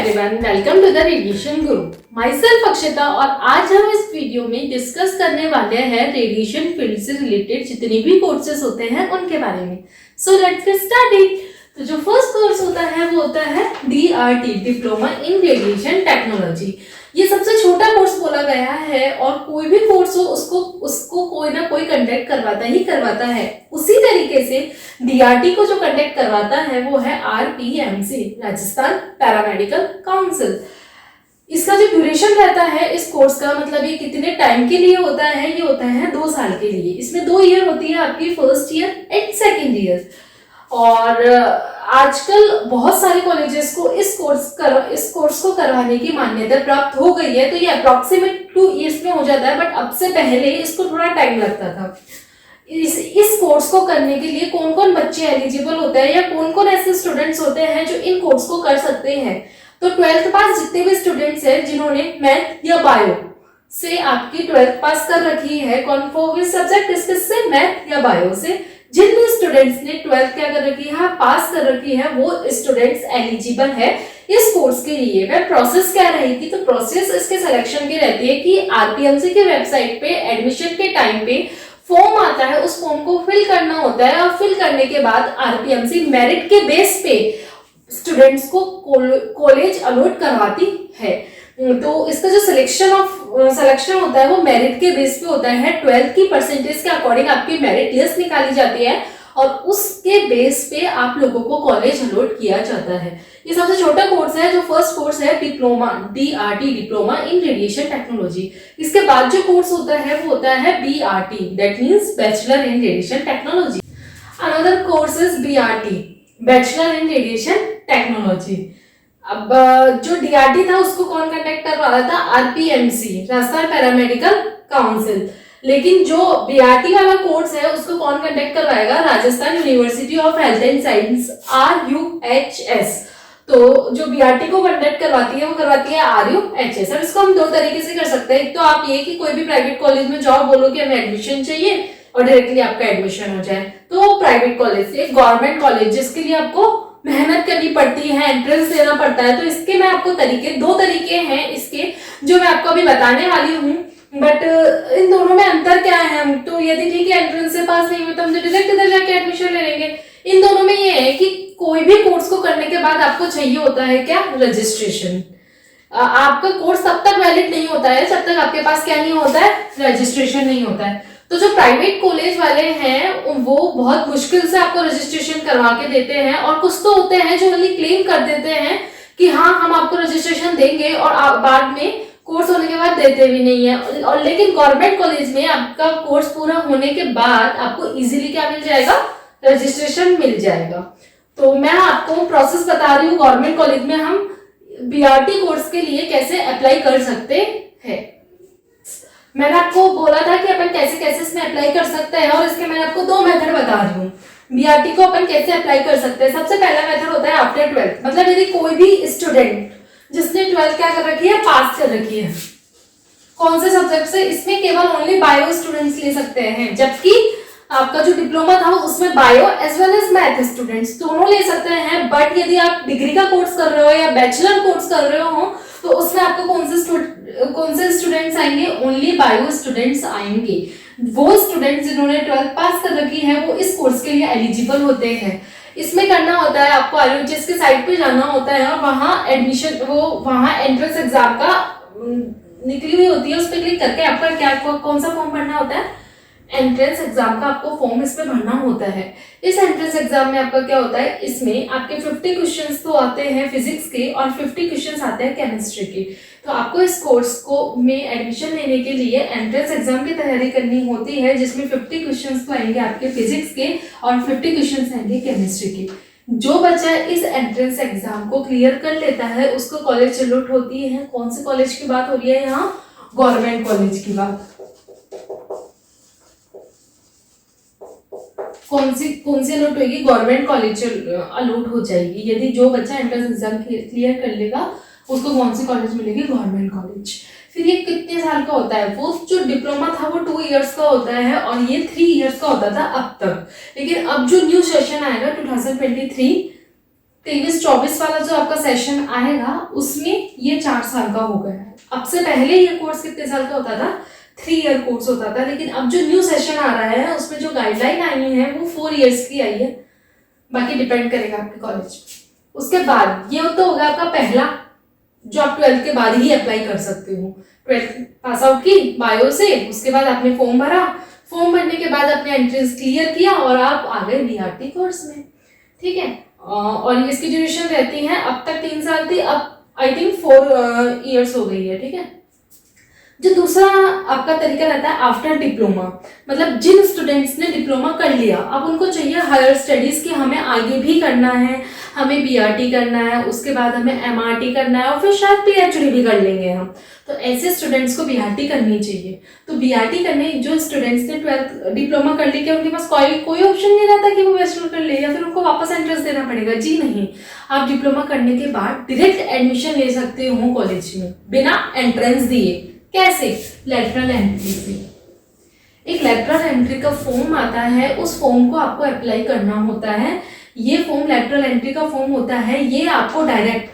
Everyone, welcome to the radiation Guru. My self अक्षता और आज हम इस वीडियो में डिस्कस करने वाले हैं रेडिएशन फील्ड से रिलेटेड जितने भी कोर्सेज होते हैं उनके बारे में। So let's get started. तो जो फर्स्ट कोर्स होता है वो होता है DRT, diploma in radiation technology. ये सबसे छोटा कोर्स बोला गया है और कोई भी कोर्स हो उसको कोई ना कोई कंडक्ट करवाता है। उसी तरीके से DRT को जो कंडक्ट करवाता है वो है RPMC, राजस्थान पैरामेडिकल काउंसिल। इसका जो ड्यूरेशन रहता है इस कोर्स का, मतलब ये कितने टाइम के लिए होता है, ये होता है 2 साल के लिए। इसमें 2 ईयर होती है आपकी, first year and second year. और आजकल बहुत सारे कॉलेजेस को इस कोर्स को करवाने की मान्यता प्राप्त हो गई है। तो ये अप्रोक्सीमेट 2 ईयर्स में हो जाता है, बट अब से पहले इसको थोड़ा टाइम लगता था। इस कोर्स को करने के लिए कौन कौन बच्चे एलिजिबल होते हैं या कौन कौन ऐसे स्टूडेंट्स होते हैं जो इन कोर्स को कर सकते हैं। तो 12th पास जितने भी स्टूडेंट्स हैं जिन्होंने मैथ या बायो से आपकी 12th पास कर रखी है, कौन फॉर सब्जेक्ट किससे, मैथ या बायो से, जिन भी स्टूडेंट्स ने 12th क्या कर रखी है, पास कर रखी है, वो स्टूडेंट्स एलिजिबल है इस कोर्स के लिए। वह प्रोसेस क्या रहेगी, तो प्रोसेस इसके सिलेक्शन की रहती है कि RPMC के वेबसाइट पे एडमिशन के टाइम पे फॉर्म आता है, उस फॉर्म को फिल करना होता है और फिल करने के बाद RPMC मेरिट के बेस पे स्टूडेंट्स को कॉलेज अलॉट करवाती है। तो इसका जो सिलेक्शन होता है वो मेरिट के बेस पे होता है। 12th की परसेंटेज के अकॉर्डिंग आपकी मेरिट लिस्ट निकाली जाती है और उसके बेस पे आप लोगों को कॉलेज अलॉट किया जाता है। ये सबसे छोटा कोर्स है। जो फर्स्ट कोर्स है diploma DRT, diploma in radiation technology. इसके बाद जो कोर्स होता है वो होता है BRT, that means bachelor in radiation technology. Another course is BRT, bachelor in radiation technology. अब जो DRT था उसको कौन कंडक्ट करवा रहा था, RPMC, राजस्थान पैरामेडिकल काउंसिल। लेकिन जो BRT वाला कोर्स है उसको कौन कंडक्ट करवाएगा, Rajasthan university of health and science, RUHS। तो जो BRT को कंडक्ट करवाती है वो करवाती है RUHS। अब इसको हम 2 तरीके से कर सकते हैं। एक तो आप ये कि कोई भी प्राइवेट कॉलेज में जाओ, बोलो कि हमें एडमिशन चाहिए और डायरेक्टली आपका एडमिशन हो जाए, तो प्राइवेट कॉलेज से। गवर्नमेंट कॉलेज जिसके लिए आपको मेहनत करनी पड़ती है, एंट्रेंस देना पड़ता है, तो इसके मैं आपको 2 तरीके हैं इसके जो मैं आपको अभी बताने वाली हूँ। बट इन दोनों में अंतर क्या है, हम तो यदि ठीक है एंट्रेंस से पास नहीं हुए तो हम डायरेक्ट इधर जाके एडमिशन ले लेंगे। इन दोनों में ये है कि कोई भी कोर्स को करने के बाद आपको चाहिए होता है क्या, रजिस्ट्रेशन। आपका कोर्स तब तक वैलिड नहीं होता है जब तक आपके पास क्या नहीं होता है, रजिस्ट्रेशन नहीं होता है। तो जो प्राइवेट कॉलेज वाले हैं वो बहुत मुश्किल से आपको रजिस्ट्रेशन करवा के देते हैं, और कुछ तो होते हैं जो ओनली क्लेम कर देते हैं कि हाँ हम आपको रजिस्ट्रेशन देंगे और बाद में कोर्स होने के बाद देते भी नहीं है। और लेकिन गवर्नमेंट कॉलेज में आपका कोर्स पूरा होने के बाद आपको इजीली क्या मिल जाएगा, रजिस्ट्रेशन मिल जाएगा। तो मैं आपको प्रोसेस बता रही हूँ गवर्नमेंट कॉलेज में हम BRT कोर्स के लिए कैसे अप्लाई कर सकते हैं। मैंने आपको बोला था कि अपन कैसे कैसे इसमें अप्लाई कर सकते हैं, और इसके मैंने आपको 2 मेथड बता रही हूँ। BRT को अपन कैसे अप्लाई कर सकते हैं। सबसे पहला मेथड होता है आफ्टर 12th, मतलब यदि कोई भी स्टूडेंट जिसने 12th क्या कर रखी है, पास कर रखी है, कौन से सब्जेक्ट से, इसमें केवल ओनली बायो स्टूडेंट्स ले सकते हैं, जबकि आपका जो डिप्लोमा था उसमें bio as well as math students दोनों ले सकते हैं। बट यदि आप डिग्री का कोर्स कर रहे हो या बैचलर कोर्स कर रहे हो तो उसमें आपको कौन से स्टूडेंट्स आएंगे, ओनली बायो स्टूडेंट्स आएंगे। वो स्टूडेंट्स जिन्होंने 12th पास कर रखी है वो इस कोर्स के लिए एलिजिबल होते हैं। इसमें करना होता है आपको RUHS के साइट पे जाना होता है और वहाँ एंट्रेंस एग्जाम का निकली हुई होती है, उस पर क्लिक करके आपका कौन सा फॉर्म भरना होता है, एंट्रेंस एग्जाम का आपको फॉर्म इसमें भरना होता है। इस एंट्रेंस एग्जाम में आपका क्या होता है, इसमें आपके 50 क्वेश्चंस तो आते हैं फिजिक्स के और 50 क्वेश्चंस आते हैं केमिस्ट्री के। तो आपको इस कोर्स को में एडमिशन लेने के लिए एंट्रेंस एग्जाम की तैयारी करनी होती है, जिसमें 50 क्वेश्चंस तो आएंगे आपके फिजिक्स के और 50 क्वेश्चंस आएंगे केमिस्ट्री के। जो बच्चा इस एंट्रेंस एग्जाम को क्लियर कर लेता है उसको कॉलेज अलॉट होती है। कौन से कॉलेज की बात हो रही है यहाँ, गवर्नमेंट कॉलेज की बात। कौन सी अलॉट होगी, गवर्नमेंट कॉलेज अलॉट हो जाएगी। यदि जो बच्चा एंट्रेंस एग्जाम क्लियर कर लेगा उसको कौन सी कॉलेज मिलेगी, गवर्नमेंट कॉलेज। फिर ये कितने साल का होता है, वो जो डिप्लोमा था वो 2 इयर्स का होता है और ये 3 इयर्स का होता था अब तक। लेकिन अब जो न्यू सेशन आएगा 2023 23-24 वाला जो आपका सेशन आएगा उसमें ये 4 साल का हो गया है। अब से पहले ये कोर्स कितने साल का होता था? 3 ईयर कोर्स होता था, लेकिन अब जो न्यू सेशन आ रहा है उसमें जो गाइडलाइन आई है वो 4 ईयर्स की आई है। बाकी डिपेंड करेगा आपके कॉलेज। उसके बाद ये तो होगा आपका पहला, जो आप 12th के बाद ही अप्लाई कर सकते हो। 12th पास आउट की बायो से, उसके बाद आपने फॉर्म भरा, फॉर्म भरने के बाद आपने एंट्रेंस क्लियर किया और आप आ गए बीआरटी कोर्स में, ठीक है। और इसकी ड्यूरेशन रहती है, अब तक 3 साल थी, अब आई थिंक 4 ईयर्स हो गई है, ठीक है। जो दूसरा आपका तरीका रहता है आफ्टर डिप्लोमा, मतलब जिन स्टूडेंट्स ने डिप्लोमा कर लिया अब उनको चाहिए हायर स्टडीज की, हमें आगे भी करना है, हमें बीआरटी करना है, उसके बाद हमें एमआरटी करना है और फिर शायद पीएचडी भी कर लेंगे हम। तो ऐसे स्टूडेंट्स को बीआरटी करनी चाहिए। तो बीआरटी करने जो स्टूडेंट्स ने 12th डिप्लोमा कर लिया, उनके पास कोई ऑप्शन नहीं रहता कि वो बैचलर कर ले या फिर उनको वापस एंट्रेंस देना पड़ेगा। जी नहीं, आप डिप्लोमा करने के बाद डायरेक्ट एडमिशन ले सकते हो कॉलेज में बिना एंट्रेंस दिए। कैसे? लेटरल एंट्री से। एक लेटरल एंट्री का फॉर्म आता है, उस फॉर्म को आपको अप्लाई करना होता है। ये फॉर्म लेटरल एंट्री का फॉर्म होता है, ये आपको डायरेक्ट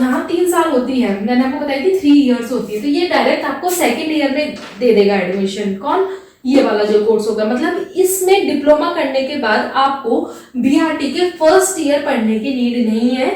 यहाँ 3 साल होती है, मैंने आपको बताई थी 3 ईयर्स होती है, तो ये डायरेक्ट आपको 2nd ईयर में दे देगा एडमिशन। कौन? ये वाला जो कोर्स होगा। मतलब इसमें डिप्लोमा करने के बाद आपको बीआरटी के 1st ईयर पढ़ने की नीड नहीं है,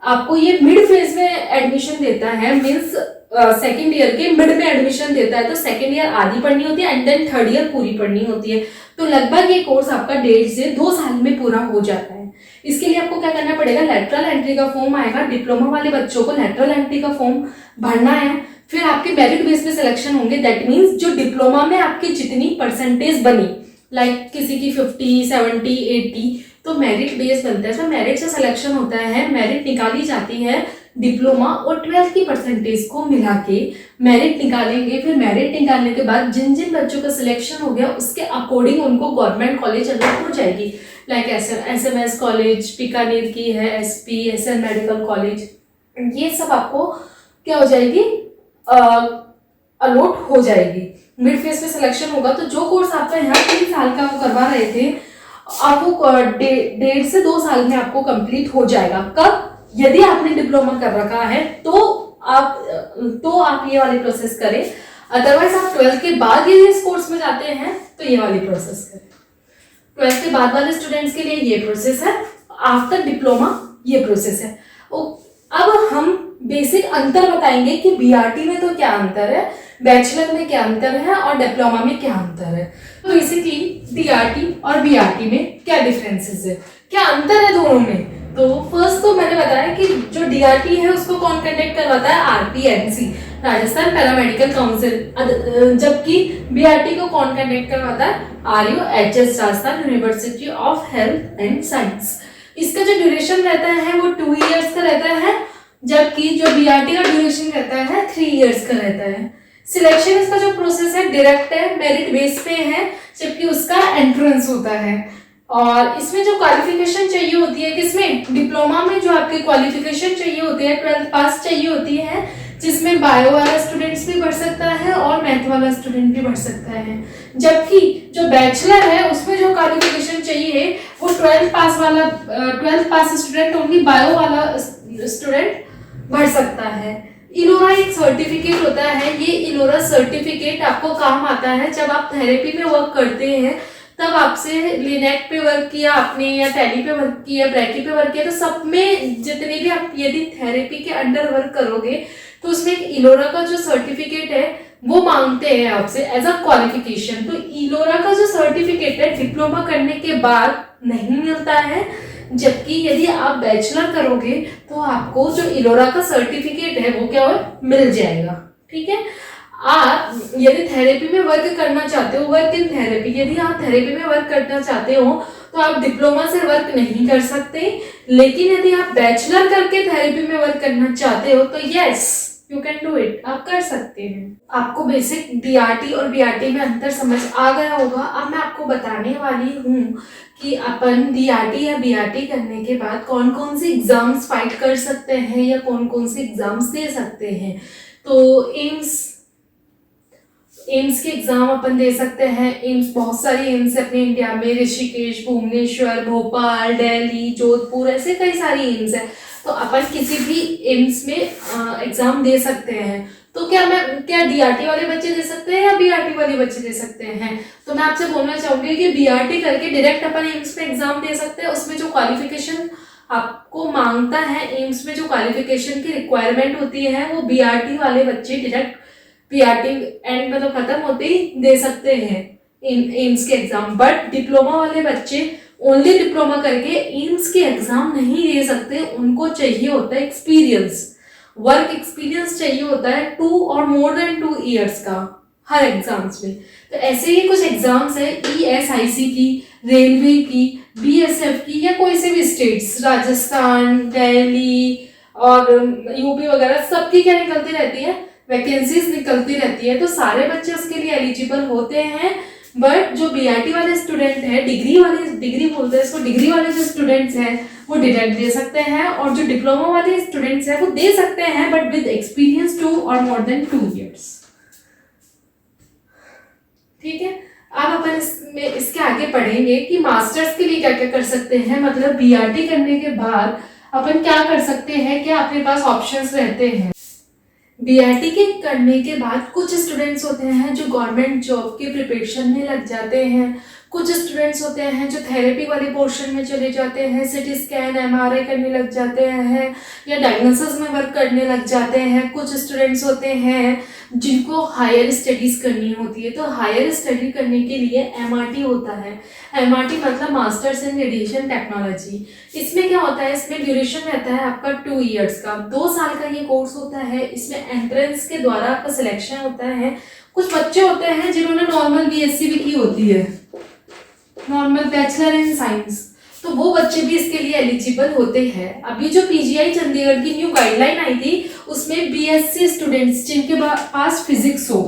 आपको ये मिड फेज में एडमिशन देता है, मीन्स 2nd ईयर के मिड में एडमिशन देता है। तो 2nd ईयर आधी पढ़नी होती है एंड देन 3rd ईयर पूरी पढ़नी होती है। तो लगभग ये कोर्स आपका 1.5 से 2 साल में पूरा हो जाता है। इसके लिए आपको क्या करना पड़ेगा? लेटरल एंट्री का फॉर्म आएगा, डिप्लोमा वाले बच्चों को लेटरल एंट्री का फॉर्म भरना है, फिर आपके मेरिट बेस पे सिलेक्शन होंगे। दैट मीन्स जो डिप्लोमा में आपकी जितनी परसेंटेज बनी, लाइक किसी की 50, 70, 80, तो मेरिट बेस बनता है, तो मेरिट से सिलेक्शन होता है, मेरिट निकाली जाती है डिप्लोमा और 12th की परसेंटेज को मिला के मेरिट निकालेंगे। फिर मेरिट निकालने के बाद जिन जिन बच्चों का सिलेक्शन हो गया उसके अकॉर्डिंग उनको गवर्नमेंट कॉलेज अलॉट हो जाएगी, लाइक एसएमएस कॉलेज बीकानेर की है, एसपी एसएन मेडिकल कॉलेज, ये सब आपको क्या हो जाएगी? अलॉट हो जाएगी। मिड फेज में सिलेक्शन होगा, तो जो कोर्स आपका यहाँ 3 साल का वो करवा रहे थे, आपको 1.5 से 2 साल में आपको कंप्लीट हो जाएगा। कब? यदि आपने डिप्लोमा कर रखा है तो आप ये वाली प्रोसेस करें, अदरवाइज आप 12th के बाद यदि इस कोर्स में जाते हैं तो ये वाली प्रोसेस करें। 12th के बाद वाले स्टूडेंट्स के लिए ये प्रोसेस है, आफ्टर डिप्लोमा ये प्रोसेस है। अब हम बेसिक अंतर बताएंगे कि बीआरटी में तो क्या अंतर है, बैचलर में क्या अंतर है और डिप्लोमा में क्या अंतर है। तो बेसिकली डीआरटी और बीआरटी में क्या डिफरेंसेस है, क्या अंतर है दोनों में। तो फर्स्ट तो मैंने बताया कि जो डीआरटी है उसको कौन कंडक्ट करवाता है? आरपीएमसी, राजस्थान पैरामेडिकल काउंसिल, जबकि बीआरटी को कौन कंडक्ट करवाता है? RUHS, Rajasthan university of health and science. इसका जो ड्यूरेशन रहता है वो 2 ईयर्स का रहता है, जबकि जो बीआरटी का ड्यूरेशन रहता है 3 ईयर्स का रहता है। सिलेक्शन इसका जो प्रोसेस है डायरेक्ट है, मेरिट बेस पे है, जबकि उसका एंट्रेंस होता है। और इसमें जो क्वालिफिकेशन चाहिए होती है, किसमें? डिप्लोमा में जो आपकी क्वालिफिकेशन चाहिए होती है 12th पास चाहिए होती है, जिसमें बायो वाला स्टूडेंट्स भी बढ़ सकता है और मैथ वाला स्टूडेंट भी बढ़ सकता है। जबकि जो बैचलर है उसमें जो क्वालिफिकेशन चाहिए वो 12th पास स्टूडेंट ओनली बायो वाला स्टूडेंट भर सकता है। इलोरा एक सर्टिफिकेट होता है, ये इलोरा सर्टिफिकेट आपको काम आता है जब आप थेरेपी में वर्क करते हैं, तब आपसे लिनेट पे वर्क किया आपने या टैली पे वर्क किया, ब्रैकी पे वर्क किया, तो सब में जितने भी आप यदि थेरेपी के अंडर वर्क करोगे तो उसमें एक इलोरा का जो सर्टिफिकेट है वो मांगते हैं आपसे एज अ क्वालिफिकेशन। तो इलोरा का जो सर्टिफिकेट है डिप्लोमा करने के बाद नहीं मिलता है, जबकि यदि आप बैचलर करोगे तो आपको जो इलोरा का सर्टिफिकेट है वो क्या हो मिल जाएगा। ठीक है, आप यदि थेरेपी में वर्क करना चाहते हो, वर्क इन थेरेपी, यदि आप थेरेपी में वर्क करना चाहते हो तो आप डिप्लोमा से वर्क नहीं कर सकते, लेकिन यदि आप बैचलर करके थेरेपी में वर्क करना चाहते हो तो yes you can do it, आप कर सकते हैं। आपको बेसिक डीआरटी और बीआरटी में अंतर समझ आ गया होगा। अब मैं आपको बताने वाली हूँ कि अपन डीआरटी या बीआरटी करने के बाद कौन कौन से एग्जाम्स फाइट कर सकते हैं या कौन कौन से एग्जाम्स दे सकते हैं। तो एम्स एम्स के एग्जाम अपन दे सकते हैं। एम्स, बहुत सारी एम्स है अपने इंडिया में, ऋषिकेश, भुवनेश्वर, भोपाल, दिल्ली, जोधपुर, ऐसे कई सारी एम्स है। तो अपन किसी भी एम्स में एग्जाम दे सकते हैं। तो क्या डीआरटी वाले बच्चे दे सकते हैं या बीआरटी वाले बच्चे दे सकते हैं? तो मैं आपसे बोलना चाहूंगी कि बीआरटी करके डायरेक्ट अपन एम्स में एग्जाम दे सकते हैं। उसमें जो क्वालिफिकेशन आपको मांगता है, एम्स में जो क्वालिफिकेशन की रिक्वायरमेंट होती है, वो बीआरटी वाले बच्चे डायरेक्ट बीआरटी एंड में तो खत्म होते ही दे सकते हैं एम्स के एग्जाम। बट डिप्लोमा वाले बच्चे ओनली डिप्लोमा करके एम्स के एग्जाम नहीं दे सकते। उनको चाहिए होता है एक्सपीरियंस, वर्क एक्सपीरियंस चाहिए होता है 2 और मोर देन 2 ईयर्स का हर एग्जाम्स में। तो ऐसे ही कुछ एग्जाम्स है ईएसआईसी की, रेलवे की, बीएसएफ की, या कोई से भी स्टेट्स, राजस्थान, दिल्ली और यूपी वगैरह, सबकी क्या निकलती रहती है, वैकेंसीज निकलती रहती है। तो सारे बच्चे उसके लिए एलिजिबल होते हैं। बट जो बीआरटी वाले स्टूडेंट है, डिग्री बोलते हैं इसको, डिग्री वाले जो स्टूडेंट्स हैं वो डायरेक्ट दे सकते हैं, और जो डिप्लोमा वाले स्टूडेंट्स हैं वो दे सकते हैं बट विद एक्सपीरियंस 2 और मोर देन 2 ईयर्स। ठीक है, अब अपन इसके आगे पढ़ेंगे कि मास्टर्स के लिए क्या क्या कर सकते हैं। मतलब बीआरटी करने के बाद अपन क्या कर सकते हैं, क्या अपने पास ऑप्शंस रहते हैं। बीआरटी के करने के बाद कुछ स्टूडेंट्स होते हैं जो गवर्नमेंट जॉब की प्रिपरेशन में लग जाते हैं। कुछ स्टूडेंट्स होते हैं जो थेरेपी वाले पोर्शन में चले जाते हैं, सिटी स्कैन, एमआरआई करने लग जाते हैं, या डायग्नोसिस में वर्क करने लग जाते हैं। कुछ स्टूडेंट्स होते हैं जिनको हायर स्टडीज करनी होती है। तो हायर स्टडी करने के लिए एमआरटी होता है। एमआरटी मतलब मास्टर्स इन रेडिएशन टेक्नोलॉजी। इसमें क्या होता है, इसमें ड्यूरेशन रहता है आपका 2 ईयर्स का, 2 साल का ये कोर्स होता है। इसमें एंट्रेंस के द्वारा आपका सिलेक्शन होता है। कुछ बच्चे होते हैं जिन्होंने नॉर्मल बीएससी भी की होती है, नॉर्मल बैचलर इन साइंस, तो वो बच्चे भी इसके लिए एलिजिबल होते हैं। अभी जो पीजीआई चंडीगढ़ की न्यू गाइडलाइन आई थी, उसमें बीएससी स्टूडेंट्स जिनके पास फिजिक्स हो,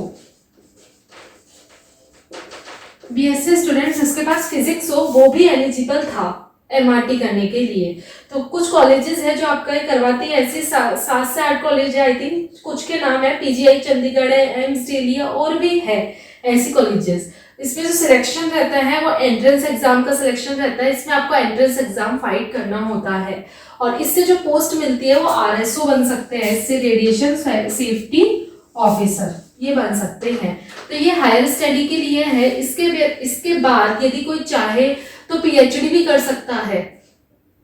बीएससी स्टूडेंट्स जिसके पास फिजिक्स हो, वो भी एलिजिबल था एमआरटी करने के लिए। तो कुछ कॉलेजेस है जो आपका ये करवाती है, ऐसे 7 से 8 कॉलेज है आई थिंक, कुछ के नाम है, पीजीआई चंडीगढ़ है, एम्स दिल्ली है, और भी है ऐसी कॉलेजेस। इसमें जो सिलेक्शन रहता है वो एंट्रेंस एग्जाम का सिलेक्शन रहता है। इसमें आपको एंट्रेंस एग्जाम फाइट करना होता है, और इससे जो पोस्ट मिलती है वो आरएसओ बन सकते हैं, इससे रेडिएशन सेफ्टी ऑफिसर, ये बन सकते हैं। तो ये हायर स्टडी के लिए है। इसके बाद यदि कोई चाहे तो पीएचडी भी कर सकता है।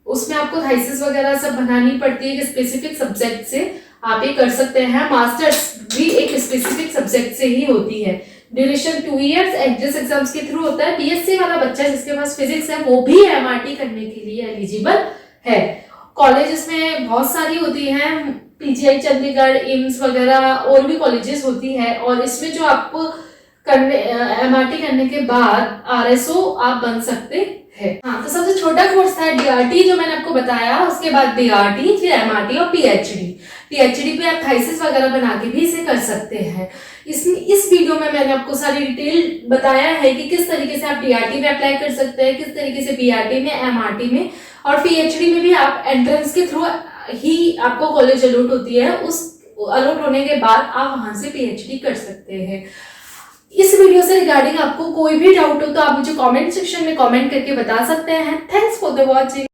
उसमें आपको थीसिस वगैरह सब बनानी पड़ती है कि स्पेसिफिक सब्जेक्ट से आप ये कर सकते हैं। मास्टर्स भी एक स्पेसिफिक सब्जेक्ट से ही होती है। ड्यूरेशन 2 ईयर्स, एंट्रेंस एग्जाम्स के थ्रू होता है। बीएससी वाला बच्चा जिसके पास फिजिक्स है वो भी एमआरटी करने के लिए एलिजिबल है। कॉलेजेस में बहुत सारी होती हैं, पीजीआई चंडीगढ़, एम्स वगैरह, और भी कॉलेजेस होती है। और इसमें जो आपको एमआरटी करने के बाद आरएसओ आप बन सकते हैं। हाँ, तो सबसे छोटा कोर्स था डीआरटी जो मैंने आपको बताया, उसके बाद बीआरटी, फिर एमआरटी और पीएचडी। पीएचडी पे आप थीसिस वगैरह बना के भी इसे कर सकते हैं। इस वीडियो में मैंने आपको सारी डिटेल बताया है कि किस तरीके से आप डीआरटी में अप्लाई कर सकते हैं, किस तरीके से बीआरटी में, एमआरटी में, और पीएचडी में भी आप एंट्रेंस के थ्रू ही आपको कॉलेज अलॉट होती है। उस अलॉट होने के बाद आप वहां से पीएचडी कर सकते हैं। इस वीडियो से रिगार्डिंग आपको कोई भी डाउट हो तो आप मुझे कमेंट सेक्शन में कमेंट करके बता सकते हैं। Thanks for the watching.